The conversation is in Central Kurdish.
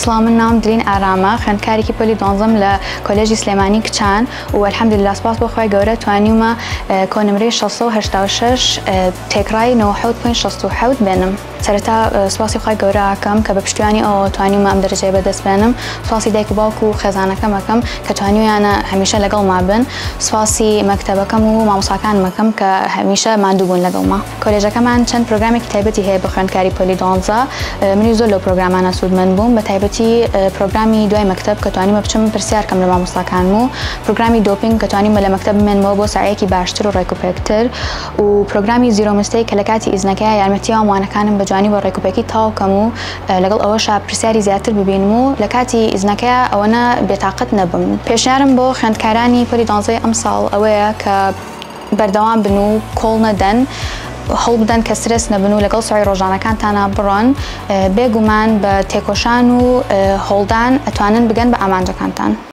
سلام من نام دلین ئارامە خوێندکارێکی پۆلی 12 لە کۆلێژی سلێمانی کچان و الحەمدولله سپاس بۆ خۆی گەورە توانیومە کۆنمرەی 686 تێکڕای 97.67 بێنم. سەرەتا سپاسی خۆی گەورە ئاکەم کە بە پشتیوانی ئەوە توانیومە ئەم دەرەجەی بەدەست بێنم. سپاسی دایک و باوک و خێزانەکەم ئەکەم کە توانیویانە هەمیشە لەگەڵما بن. سپاسی مەکتەبەکەم و مامۆستاکانمەکەم کە هەمیشە ماندوو بوون لەگەڵما. کۆلێژەکەمان چەند پرۆگرامێکی تایبەتی هەیە بە خوێندکاری پۆلی 12. منی زۆر لەو پرۆگرامانە سوودمەند بووم، بە تایبەتی پرۆگرامی دوای مەکتەب کە توانیمە بچم پرسیارکەم لە مامۆستاکانم و پرۆگرامی دۆپینگ کە توانیمە لە مەکتەب بمێنمەوە بۆ سەعەیەکی باشتر و ڕێکوپێکتر و پرۆگرامی زیرۆ مستەی کە لە کاتی ئیزنەکەیە یارمەتی هەمووانەکانم بە جوانی بۆ ڕێکوپێکی تاوکەم و لەگەڵ ئەوەشە پرسیاری زیاتر ببینم و لە کاتی ئیزنەکەیە ئەوەنە بێتاقەت نەبم. پێشنیارم بۆ خوێندکارانی پۆلی 12 ئەم ساڵ ئەوەیە کە بەردەوام بن و کۆڵ نەدەن، هەڵ بدەن کە سرس نەبن و لەگەڵ سوڕی ڕۆژانەکانتانە بڕۆن، بێگومان بە تێکۆشان و هۆڵدان ئەتوانن بگەن بە ئامانجەکانتان.